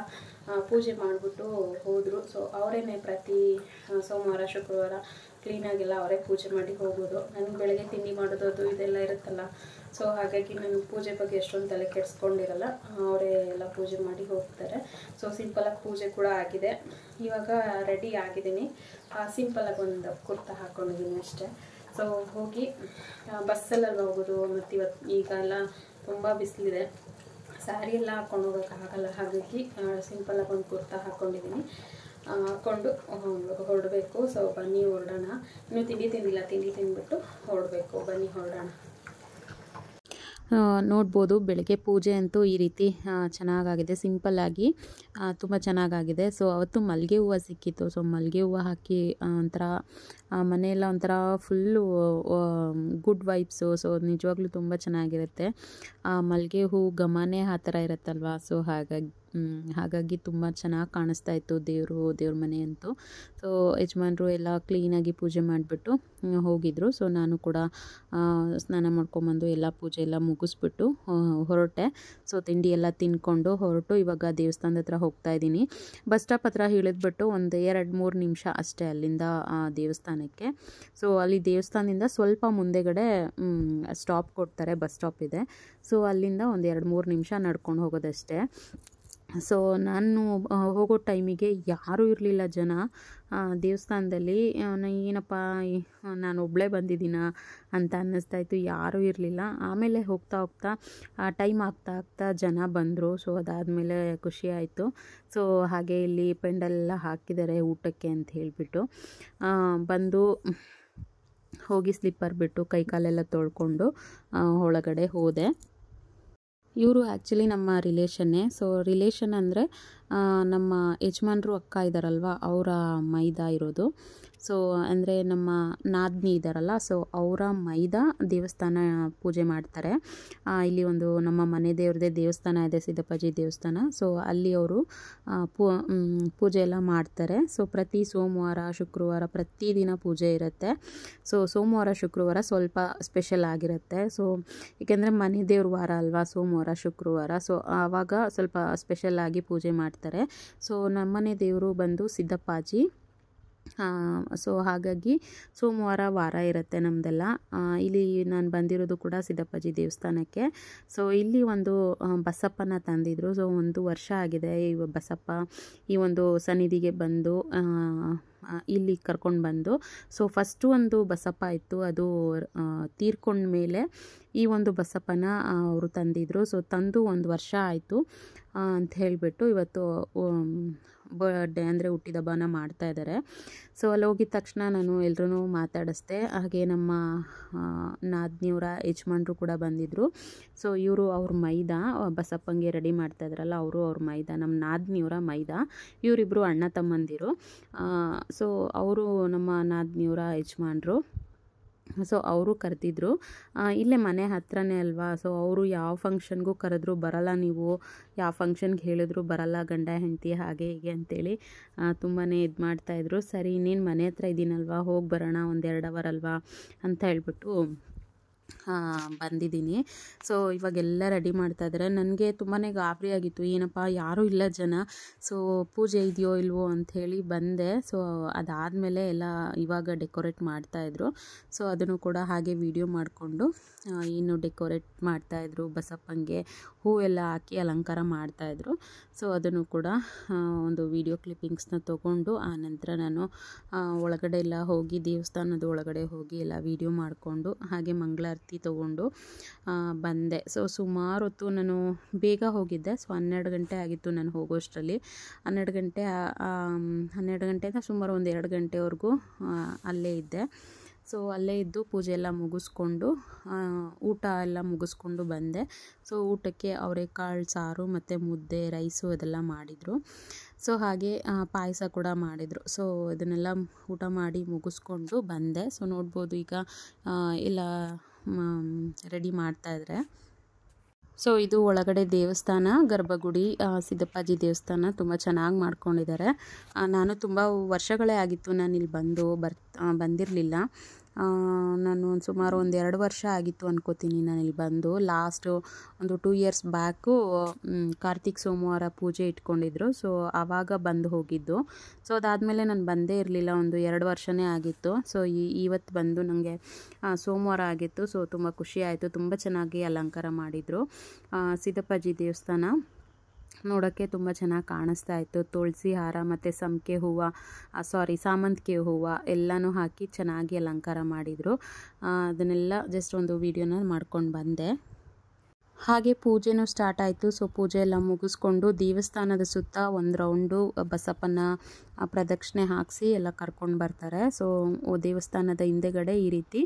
ಪೂಜೆ ಮಾಡಿಬಿಟ್ಟು ಹೋದರು. ಸೊ ಅವರೇನೆ ಪ್ರತಿ ಸೋಮವಾರ ಶುಕ್ರವಾರ ಕ್ಲೀನಾಗೆಲ್ಲ ಅವರೇ ಪೂಜೆ ಮಾಡಿ ಹೋಗೋದು. ನನಗೆ ಬೆಳಗ್ಗೆ ತಿಂಡಿ ಮಾಡೋದು ಅದು ಇದೆಲ್ಲ ಇರುತ್ತಲ್ಲ. ಸೊ ಹಾಗಾಗಿ ನಾನು ಪೂಜೆ ಬಗ್ಗೆ ಎಷ್ಟೊಂದು ತಲೆ ಕೆಡಿಸ್ಕೊಂಡಿರಲ್ಲ, ಅವರೇ ಎಲ್ಲ ಪೂಜೆ ಮಾಡಿ ಹೋಗ್ತಾರೆ. ಸೊ ಸಿಂಪಲಾಗಿ ಪೂಜೆ ಕೂಡ ಆಗಿದೆ. ಇವಾಗ ರೆಡಿ ಆಗಿದ್ದೀನಿ. ಸಿಂಪಲಾಗಿ ಒಂದು ಕುರ್ತಾ ಹಾಕ್ಕೊಂಡಿದ್ದೀನಿ ಅಷ್ಟೇ. ಸೊ ಹೋಗಿ ಬಸ್ಸಲ್ಲೆಲ್ಲ ಹೋಗೋದು. ಮತ್ತು ಈಗ ಎಲ್ಲ ತುಂಬ ಬಿಸಿಲಿದೆ, ಸ್ಯಾರಿ ಎಲ್ಲ ಹಾಕ್ಕೊಂಡು ಹೋಗೋಕ್ಕಾಗಲ್ಲ. ಹಾಗಾಗಿ ಸಿಂಪಲಾಗಿ ಒಂದು ಕುರ್ತಾ ಹಾಕ್ಕೊಂಡಿದ್ದೀನಿ, ಹಾಕ್ಕೊಂಡು ಹೊರಡಬೇಕು. ಸೊ ಬನ್ನಿ ಹೊರಡೋಣ. ಇನ್ನೂ ತಿಂಡಿ ತಿಂದಿಲ್ಲ, ತಿಂಡಿ ತಿಂದ್ಬಿಟ್ಟು ಹೊರಡಬೇಕು. ಬನ್ನಿ ಹೊರಡೋಣ. ನೋಡ್ಬೋದು ಬೆಳಗ್ಗೆ ಪೂಜೆ ಅಂತೂ ಈ ರೀತಿ ಚೆನ್ನಾಗಾಗಿದೆ, ಸಿಂಪಲ್ಲಾಗಿ ತುಂಬ ಚೆನ್ನಾಗಾಗಿದೆ. ಸೊ ಅವತ್ತು ಮಲ್ಲಿಗೆ ಹೂವು ಸಿಕ್ಕಿತ್ತು. ಸೊ ಮಲ್ಲಿಗೆ ಹೂವು ಹಾಕಿ ಒಂಥರ ಮನೆಯೆಲ್ಲ ಒಂಥರ ಫುಲ್ಲು ಗುಡ್ ವೈಬ್ಸು. ಸೊ ನಿಜವಾಗ್ಲೂ ತುಂಬ ಚೆನ್ನಾಗಿರುತ್ತೆ. ಮಲ್ಲಿಗೆ ಹೂವು ಘಮನೇ ಆ ಥರ ಇರುತ್ತಲ್ವ. ಸೊ ಹಾಗಾಗಿ ತುಂಬ ಚೆನ್ನಾಗಿ ಕಾಣಿಸ್ತಾ ಇತ್ತು ದೇವ್ರ ಮನೆ ಅಂತೂ. ಸೊ ಯಜಮಾನ್ರು ಎಲ್ಲ ಕ್ಲೀನಾಗಿ ಪೂಜೆ ಮಾಡಿಬಿಟ್ಟು ಹೋಗಿದ್ರು. ಸೊ ನಾನು ಕೂಡ ಸ್ನಾನ ಮಾಡ್ಕೊಂಬಂದು ಎಲ್ಲ ಪೂಜೆ ಎಲ್ಲ ಮುಗಿಸ್ಬಿಟ್ಟು ಹೊರಟೆ. ಸೊ ತಿಂಡಿ ಎಲ್ಲ ತಿನ್ಕೊಂಡು ಹೊರಟು ಇವಾಗ ದೇವಸ್ಥಾನದ ಹತ್ರ ಹೋಗ್ತಾ ಇದ್ದೀನಿ. ಬಸ್ ಸ್ಟಾಪ್ ಹತ್ರ ಇಳಿದ್ಬಿಟ್ಟು ಒಂದು 2-3 ನಿಮಿಷ ಅಷ್ಟೇ ಅಲ್ಲಿಂದ ದೇವಸ್ಥಾನಕ್ಕೆ. ಸೊ ಅಲ್ಲಿ ದೇವಸ್ಥಾನದಿಂದ ಸ್ವಲ್ಪ ಮುಂದೆಗಡೆ ಸ್ಟಾಪ್ ಕೊಡ್ತಾರೆ, ಬಸ್ ಸ್ಟಾಪ್ ಇದೆ. ಸೊ ಅಲ್ಲಿಂದ ಒಂದು 2-3 ನಿಮಿಷ ನಡ್ಕೊಂಡು ಹೋಗೋದಷ್ಟೇ. ಸೊ ನಾನು ಹೋಗೋ ಟೈಮಿಗೆ ಯಾರೂ ಇರಲಿಲ್ಲ ಜನ ದೇವಸ್ಥಾನದಲ್ಲಿ. ಏನಪ್ಪ ನಾನು ಒಬ್ಬಳೇ ಬಂದಿದ್ದೀನ ಅಂತ ಅನ್ನಿಸ್ತಾಯಿತ್ತು, ಯಾರೂ ಇರಲಿಲ್ಲ. ಆಮೇಲೆ ಹೋಗ್ತಾ ಟೈಮ್ ಆಗ್ತಾ ಜನ ಬಂದರು. ಸೊ ಅದಾದಮೇಲೆ ಖುಷಿ ಆಯಿತು. ಸೊ ಹಾಗೆ ಇಲ್ಲಿ ಪೆಂಡಲೆಲ್ಲ ಹಾಕಿದ್ದಾರೆ ಊಟಕ್ಕೆ ಅಂತ ಹೇಳಿಬಿಟ್ಟು ಬಂದು ಹೋಗಿ ಸ್ಲಿಪ್ಪರ್ ಬಿಟ್ಟು ಕೈಕಾಲೆಲ್ಲ ತೊಳ್ಕೊಂಡು ಒಳಗಡೆ ಹೋದೆ. ಇವರು ಆ್ಯಕ್ಚುಲಿ ನಮ್ಮ ರಿಲೇಷನ್ನೇ. ಸೊ ರಿಲೇಷನ್ ಅಂದರೆ ನಮ್ಮ ಯಜಮಾನ್ರು ಅಕ್ಕ ಇದ್ದಾರಲ್ವ, ಅವರ ಮೈದಾ ಇರೋದು. ಸೊ ಅಂದರೆ ನಮ್ಮ ನಾದಿನಿ ಇದ್ದಾರಲ್ಲ, ಸೊ ಅವರ ಮೈದಾ ದೇವಸ್ಥಾನ ಪೂಜೆ ಮಾಡ್ತಾರೆ. ಇಲ್ಲಿ ಒಂದು ನಮ್ಮ ಮನೆ ದೇವ್ರದೇ ದೇವಸ್ಥಾನ ಇದೆ, ಸಿದ್ದಪ್ಪಾಜಿ ದೇವಸ್ಥಾನ. ಸೊ ಅಲ್ಲಿ ಅವರು ಪೂಜೆ ಎಲ್ಲ ಮಾಡ್ತಾರೆ. ಸೊ ಪ್ರತಿ ಸೋಮವಾರ ಶುಕ್ರವಾರ ಪ್ರತಿದಿನ ಪೂಜೆ ಇರುತ್ತೆ. ಸೊ ಸೋಮವಾರ ಶುಕ್ರವಾರ ಸ್ವಲ್ಪ ಸ್ಪೆಷಲ್ ಆಗಿರುತ್ತೆ. ಸೊ ಏಕೆಂದರೆ ಮನೆ ದೇವ್ರ ವಾರ ಅಲ್ವಾ ಸೋಮವಾರ ಶುಕ್ರವಾರ. ಸೊ ಆವಾಗ ಸ್ವಲ್ಪ ಸ್ಪೆಷಲ್ಲಾಗಿ ಪೂಜೆ ಮಾಡ್ತಾರೆ. ಸೊ ನಮ್ಮನೆ ದೇವರು ಬಂದು ಸಿದ್ದಪ್ಪಾಜಿ. ಸೊ ಹಾಗಾಗಿ ಸೋಮವಾರ ವಾರ ಇರುತ್ತೆ ನಮ್ಮದೆಲ್ಲ. ಇಲ್ಲಿ ನಾನು ಬಂದಿರೋದು ಕೂಡ ಸಿದ್ದಪ್ಪಾಜಿ ದೇವಸ್ಥಾನಕ್ಕೆ. ಸೊ ಇಲ್ಲಿ ಒಂದು ಬಸಪ್ಪನ ತಂದಿದ್ರು. ಸೊ 1 ವರ್ಷ ಆಗಿದೆ ಈ ಬಸಪ್ಪ ಈ ಒಂದು ಸನ್ನಿಧಿಗೆ ಬಂದು ಇಲ್ಲಿ ಕರ್ಕೊಂಡು ಬಂದು. ಸೊ ಫಸ್ಟು ಒಂದು ಬಸಪ್ಪ ಇತ್ತು, ಅದು ತೀರ್ಕೊಂಡ ಮೇಲೆ ಈ ಒಂದು ಬಸಪ್ಪನ ಅವರು ತಂದಿದ್ರು. ಸೊ ತಂದು 1 ವರ್ಷ ಆಯಿತು ಅಂತ ಹೇಳಿಬಿಟ್ಟು ಇವತ್ತು ಬರ್ಡೇ ಅಂದರೆ ಹುಟ್ಟಿದಬ್ಬನ ಮಾಡ್ತಾ ಇದ್ದಾರೆ. ಸೊ ಅಲ್ಲಿ ಹೋಗಿದ ತಕ್ಷಣ ನಾನು ಎಲ್ಲರೂ ಮಾತಾಡಿಸ್ದೆ. ಹಾಗೆ ನಮ್ಮ ನಾದಿನಿಯವರ ಯಜಮಾನ್ರು ಕೂಡ ಬಂದಿದ್ದರು. ಸೊ ಇವರು ಅವ್ರ ಮೈದಾ ಬಸಪ್ಪಂಗೆ ರೆಡಿ ಮಾಡ್ತಾ ಇದ್ರಲ್ಲ, ಅವರು ಅವ್ರ ಮೈದಾ, ನಮ್ಮ ನಾದಿನಿಯವರ ಮೈದಾ. ಇವರಿಬ್ಬರು ಅಣ್ಣ ತಮ್ಮಂದಿರು. ಸೊ ಅವರು ನಮ್ಮ ನಾದಿನಿಯವರ ಯಜಮಾನ್ರು. ಸೊ ಅವರು ಕರೆದಿದ್ರು. ಇಲ್ಲೇ ಮನೆ ಹತ್ರನೇ ಅಲ್ವಾ, ಸೊ ಅವರು ಯಾವ ಫಂಕ್ಷನ್ಗೂ ಕರೆದ್ರು ಬರಲ್ಲ, ನೀವು ಯಾವ ಫಂಕ್ಷನ್ಗೆ ಹೇಳಿದ್ರು ಬರಲ್ಲ, ಗಂಡ ಹೆಂಡತಿ ಹಾಗೆ ಹೀಗೆ ಅಂತೇಳಿ ತುಂಬಾ ಇದು ಮಾಡ್ತಾಯಿದ್ರು. ಸರಿ ಇನ್ನೇನು ಮನೆ ಹತ್ರ ಇದ್ದೀನಲ್ವ, ಹೋಗಿ ಬರೋಣ, 1-2 ಅವರ್ ಅಲ್ವಾ ಅಂತ ಹೇಳ್ಬಿಟ್ಟು ಬಂದಿದ್ದೀನಿ. ಸೊ ಇವಾಗೆಲ್ಲ ರೆಡಿ ಮಾಡ್ತಾಯಿದ್ದಾರೆ. ನನಗೆ ತುಂಬಾ ಗಾಬರಿ ಆಗಿತ್ತು, ಏನಪ್ಪ ಯಾರೂ ಇಲ್ಲ ಜನ, ಸೊ ಪೂಜೆ ಇದೆಯೋ ಇಲ್ವೋ ಅಂಥೇಳಿ ಬಂದೆ. ಸೊ ಅದಾದಮೇಲೆ ಎಲ್ಲ ಇವಾಗ ಡೆಕೋರೇಟ್ ಮಾಡ್ತಾಯಿದ್ರು. ಸೊ ಅದನ್ನು ಕೂಡ ಹಾಗೆ ವಿಡಿಯೋ ಮಾಡಿಕೊಂಡು ಇನ್ನು ಡೆಕೋರೇಟ್ ಮಾಡ್ತಾಯಿದ್ರು. ಬಸಪ್ಪಂಗೆ ಹೂವೆಲ್ಲ ಹಾಕಿ ಅಲಂಕಾರ ಮಾಡ್ತಾಯಿದ್ರು. ಸೊ ಅದನ್ನು ಕೂಡ ಒಂದು ವಿಡಿಯೋ ಕ್ಲಿಪ್ಪಿಂಗ್ಸ್ನ ತೊಗೊಂಡು ಆನಂತರ ನಾನು ಒಳಗಡೆ ಎಲ್ಲ ಹೋಗಿ ದೇವಸ್ಥಾನದ ಒಳಗಡೆ ಹೋಗಿ ಎಲ್ಲ ವಿಡಿಯೋ ಮಾಡಿಕೊಂಡು ಹಾಗೆ ಮಂಗಳಾರತಿ ತೊಗೊಂಡು ಬಂದೆ. ಸೊ ಸುಮಾರು ಹೊತ್ತು ನಾನು ಬೇಗ ಹೋಗಿದ್ದೆ. ಸೊ 12 ಗಂಟೆ ಆಗಿತ್ತು ನಾನು ಹೋಗೋಷ್ಟರಲ್ಲಿ. 12 ಗಂಟೆಯಿಂದ ಸುಮಾರು 1-2 ಗಂಟೆವರೆಗೂ ಅಲ್ಲೇ ಇದ್ದೆ. ಸೊ ಅಲ್ಲೇ ಇದ್ದು ಪೂಜೆ ಎಲ್ಲ ಮುಗಿಸ್ಕೊಂಡು ಊಟ ಎಲ್ಲ ಮುಗಿಸ್ಕೊಂಡು ಬಂದೆ. ಸೊ ಊಟಕ್ಕೆ ಅವರೆಕಾಳು ಸಾರು ಮತ್ತು ಮುದ್ದೆ, ರೈಸು ಅದೆಲ್ಲ ಮಾಡಿದರು. ಸೊ ಹಾಗೆ ಪಾಯಸ ಕೂಡ ಮಾಡಿದರು. ಸೊ ಇದನ್ನೆಲ್ಲ ಊಟ ಮಾಡಿ ಮುಗಿಸ್ಕೊಂಡು ಬಂದೆ. ಸೊ ನೋಡ್ಬೋದು ಈಗ ಎಲ್ಲ ರೆಡಿ ಮಾಡ್ತಾಯಿದ್ರೆ. ಸೊ ಇದು ಒಳಗಡೆ ದೇವಸ್ಥಾನ, ಗರ್ಭಗುಡಿ, ಸಿದ್ದಪ್ಪಾಜಿ ದೇವಸ್ಥಾನ ತುಂಬ ಚೆನ್ನಾಗಿ ಮಾಡ್ಕೊಂಡಿದ್ದಾರೆ. ನಾನು ತುಂಬ ವರ್ಷಗಳೇ ಆಗಿತ್ತು ನಾನು ಇಲ್ಲಿ ಬಂದಿರಲಿಲ್ಲ. ನಾನು ಸುಮಾರು 1-2 ವರ್ಷ ಆಗಿತ್ತು ಅನ್ಕೋತೀನಿ ನಾನು ಇಲ್ಲಿ ಬಂದು. ಲಾಸ್ಟು ಒಂದು 2 ಇಯರ್ಸ್ ಬ್ಯಾಕು ಕಾರ್ತಿಕ್ ಸೋಮವಾರ ಪೂಜೆ ಇಟ್ಕೊಂಡಿದ್ರು. ಸೊ ಆವಾಗ ಬಂದು ಹೋಗಿದ್ದು. ಸೊ ಅದಾದಮೇಲೆ ನಾನು ಬಂದೇ ಇರಲಿಲ್ಲ, 1-2 ವರ್ಷನೇ ಆಗಿತ್ತು. ಸೊ ಇವತ್ತು ಬಂದು ನನಗೆ ಸೋಮವಾರ ಆಗಿತ್ತು. ಸೊ ತುಂಬ ಖುಷಿ ಆಯಿತು. ತುಂಬ ಚೆನ್ನಾಗಿ ಅಲಂಕಾರ ಮಾಡಿದರು. ಸಿದ್ದಪ್ಪಾಜಿ ದೇವಸ್ಥಾನ ನೋಡೋಕ್ಕೆ ತುಂಬ ಚೆನ್ನಾಗಿ ಕಾಣಿಸ್ತಾ ಇತ್ತು. ತುಳಸಿ ಹಾರ ಮತ್ತು ಸಾಮಂತಿಗೆ ಹೂವು ಎಲ್ಲನೂ ಹಾಕಿ ಚೆನ್ನಾಗಿ ಅಲಂಕಾರ ಮಾಡಿದರು. ಅದನ್ನೆಲ್ಲ ಜಸ್ಟ್ ಒಂದು ವಿಡಿಯೋನ ಮಾಡ್ಕೊಂಡು ಬಂದೆ. ಹಾಗೆ ಪೂಜೆನೂ ಸ್ಟಾರ್ಟ್ ಆಯಿತು. ಸೊ ಪೂಜೆ ಎಲ್ಲ ಮುಗಿಸ್ಕೊಂಡು ದೇವಸ್ಥಾನದ ಸುತ್ತ ಒಂದು ರೌಂಡು ಬಸಪ್ಪನ ಪ್ರದಕ್ಷಿಣೆ ಹಾಕಿಸಿ ಎಲ್ಲ ಕರ್ಕೊಂಡು ಬರ್ತಾರೆ. ಸೊ ದೇವಸ್ಥಾನದ ಹಿಂದೆಗಡೆ ಈ ರೀತಿ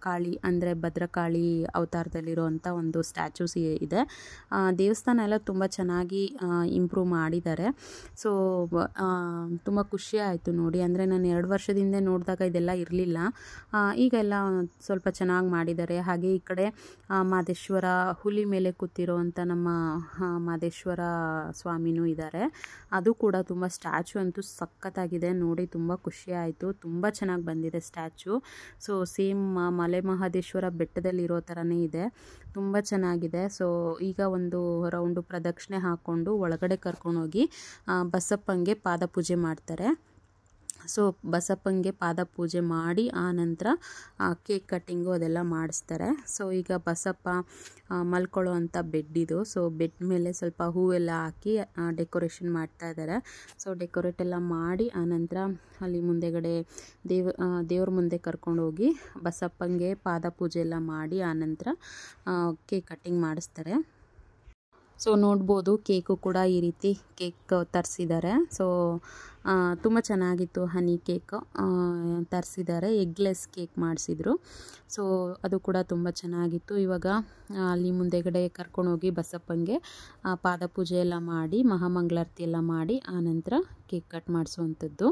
ಕಾಳಿ ಅಂದರೆ ಭದ್ರಕಾಳಿ ಅವತಾರದಲ್ಲಿರುವಂಥ ಒಂದು ಸ್ಟ್ಯಾಚ್ಯೂಸ್ ಇದೆ. ದೇವಸ್ಥಾನ ಎಲ್ಲ ತುಂಬ ಚೆನ್ನಾಗಿ ಇಂಪ್ರೂವ್ ಮಾಡಿದ್ದಾರೆ. ಸೊ ತುಂಬ ಖುಷಿ ಆಯಿತು ನೋಡಿ. ಅಂದರೆ ನಾನು 2 ವರ್ಷದಿಂದ ನೋಡಿದಾಗ ಇದೆಲ್ಲ ಇರಲಿಲ್ಲ, ಈಗ ಎಲ್ಲ ಸ್ವಲ್ಪ ಚೆನ್ನಾಗಿ ಮಾಡಿದ್ದಾರೆ. ಹಾಗೆ ಈ ಕಡೆ ಮಾದೇಶ್ವರ ಹುಲಿ ಮೇಲೆ ಕೂತಿರೋವಂಥ ನಮ್ಮ ಮಾದೇಶ್ವರ ಸ್ವಾಮಿನೂ ಇದ್ದಾರೆ. ಅದು ಕೂಡ ತುಂಬ ಸ್ಟ್ಯಾಚು ಅಂತೂ ಸಖತ್ತಾಗಿದೆ ನೋಡಿ, ತುಂಬ ಖುಷಿ ಆಯಿತು. ತುಂಬ ಚೆನ್ನಾಗಿ ಬಂದಿದೆ statue. So same Male Mahadeshwara ಬೆಟ್ಟದಲ್ಲಿರೋ ಥರನೇ ಇದೆ, ತುಂಬ ಚೆನ್ನಾಗಿದೆ. ಸೊ ಈಗ ಒಂದು ರೌಂಡು ಪ್ರದಕ್ಷಿಣೆ ಹಾಕ್ಕೊಂಡು ಒಳಗಡೆ ಕರ್ಕೊಂಡೋಗಿ ಬಸಪ್ಪಂಗೆ ಪಾದಪೂಜೆ ಮಾಡ್ತಾರೆ. ಸೊ ಬಸಪ್ಪಂಗೆ ಪಾದಪೂಜೆ ಮಾಡಿ ಆನಂತರ ಕೇಕ್ ಕಟ್ಟಿಂಗು ಅದೆಲ್ಲ ಮಾಡಿಸ್ತಾರೆ. ಸೊ ಈಗ ಬಸಪ್ಪ ಮಲ್ಕೊಳ್ಳೋ ಅಂಥ ಬೆಡ್ ಇದು. ಸೊ ಬೆಡ್ ಮೇಲೆ ಸ್ವಲ್ಪ ಹೂವೆಲ್ಲ ಹಾಕಿ ಡೆಕೋರೇಷನ್ ಮಾಡ್ತಾ ಇದ್ದಾರೆ. ಸೊ ಡೆಕೋರೇಟ್ ಎಲ್ಲ ಮಾಡಿ ಆನಂತರ ಅಲ್ಲಿ ಮುಂದೆಗಡೆ ದೇವ್ರ ಮುಂದೆ ಕರ್ಕೊಂಡೋಗಿ ಬಸಪ್ಪಂಗೆ ಪಾದಪೂಜೆ ಎಲ್ಲ ಮಾಡಿ ಆನಂತರ ಕೇಕ್ ಕಟ್ಟಿಂಗ್ ಮಾಡಿಸ್ತಾರೆ. ಸೊ ನೋಡ್ಬೋದು ಕೇಕು ಕೂಡ ಈ ರೀತಿ ಕೇಕ್ ತರಿಸಿದ್ದಾರೆ. ಸೊ ತುಂಬ ಚೆನ್ನಾಗಿತ್ತು. ಹನಿ ಕೇಕ್ ತರಿಸಿದ್ದಾರೆ, ಎಗ್ಲೆಸ್ ಕೇಕ್ ಮಾಡಿಸಿದ್ರು. ಸೊ ಅದು ಕೂಡ ತುಂಬ ಚೆನ್ನಾಗಿತ್ತು. ಇವಾಗ ಅಲ್ಲಿ ಮುಂದೆಗಡೆ ಕರ್ಕೊಂಡೋಗಿ ಬಸಪ್ಪಂಗೆ ಪಾದಪೂಜೆ ಎಲ್ಲ ಮಾಡಿ ಮಹಾಮಂಗಳಾರತಿ ಎಲ್ಲ ಮಾಡಿ ಆನಂತರ ಕೇಕ್ ಕಟ್ ಮಾಡಿಸುವಂಥದ್ದು.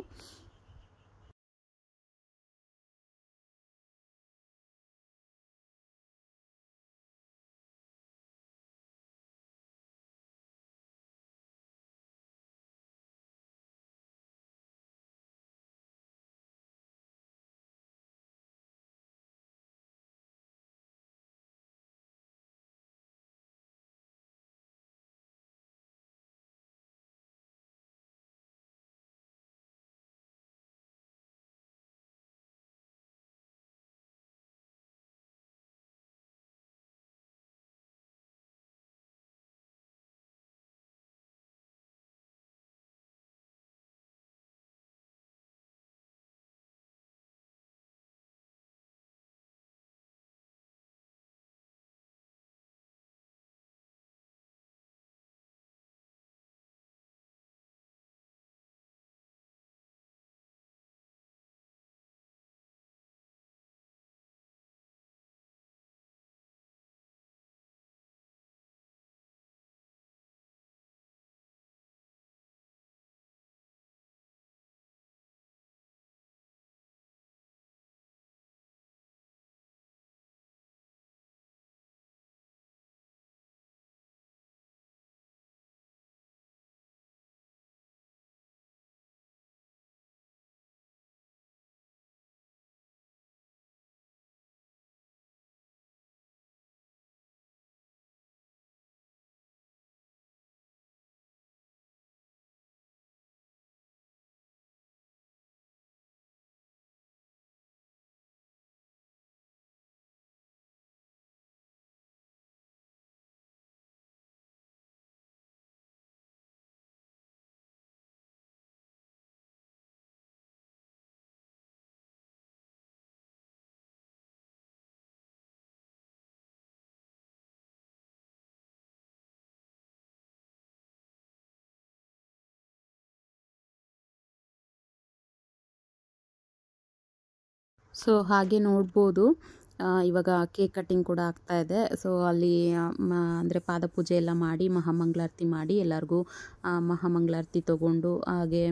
ಸೊ ಹಾಗೆ ನೋಡ್ಬೋದು ಇವಾಗ ಕೇಕ್ ಕಟ್ಟಿಂಗ್ ಕೂಡ ಆಗ್ತಾ ಇದೆ. ಸೊ ಅಲ್ಲಿ ಅಂದರೆ ಪಾದಪೂಜೆ ಎಲ್ಲ ಮಾಡಿ ಮಹಾಮಂಗಳಾರತಿ ಮಾಡಿ ಎಲ್ಲರಿಗೂ ಮಹಾಮಂಗಳಾರತಿ ತಗೊಂಡು ಹಾಗೆ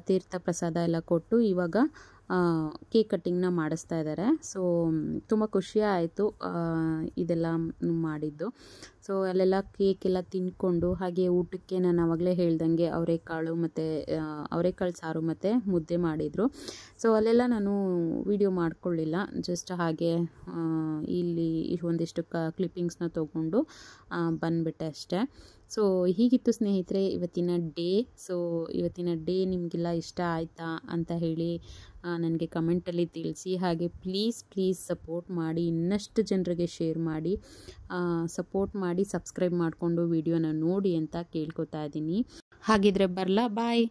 ತೀರ್ಥ ಪ್ರಸಾದ ಎಲ್ಲ ಕೊಟ್ಟು ಇವಾಗ ಕೇಕ್ ಕಟ್ಟಿಂಗ್ನ ಮಾಡಿಸ್ತಾ ಇದ್ದಾರೆ. ಸೊ ತುಂಬ ಖುಷಿ ಆಯಿತು ಇದೆಲ್ಲ ಮಾಡಿದ್ದು. ಸೊ ಅಲ್ಲೆಲ್ಲ ಕೇಕ್ ಎಲ್ಲ ತಿಂದ್ಕೊಂಡು ಹಾಗೆ ಊಟಕ್ಕೆ ನಾನು ಆವಾಗಲೇ ಹೇಳ್ದಂಗೆ ಅವರೆಕಾಳು ಮತ್ತು ಅವರೆಕಾಳು ಸಾರು ಮತ್ತು ಮುದ್ದೆ ಮಾಡಿದರು. ಸೊ ಅಲ್ಲೆಲ್ಲ ನಾನು ವಿಡಿಯೋ ಮಾಡ್ಕೊಳ್ಳಿಲ್ಲ, ಜಸ್ಟ್ ಹಾಗೆ ಇಲ್ಲಿ ಒಂದಿಷ್ಟು ಕ್ಲಿಪ್ಪಿಂಗ್ಸ್ನ ತೊಗೊಂಡು ಬಂದುಬಿಟ್ಟೆ ಅಷ್ಟೇ. ಸೊ ಹೀಗಿತ್ತು ಸ್ನೇಹಿತರೆ ಇವತ್ತಿನ ಡೇ. ಸೊ ಇವತ್ತಿನ ಡೇ ನಿಮಗೆಲ್ಲ ಇಷ್ಟ ಆಯಿತಾ ಅಂತ ಹೇಳಿ ನನಗೆ ಕಮೆಂಟಲ್ಲಿ ತಿಳಿಸಿ. ಹಾಗೆ ಪ್ಲೀಸ್ ಸಪೋರ್ಟ್ ಮಾಡಿ, ಇನ್ನಷ್ಟು ಜನರಿಗೆ ಶೇರ್ ಮಾಡಿ, ಸಪೋರ್ಟ್ ಮಾಡಿ, ಸಬ್ಸ್ಕ್ರೈಬ್ ಮಾಡಿಕೊಂಡು ವಿಡಿಯೋನ ನೋಡಿ ಅಂತ ಕೇಳ್ಕೊತಾ ಇದ್ದೀನಿ. ಹಾಗಿದ್ರೆ ಬರಲಾ, ಬಾಯ್.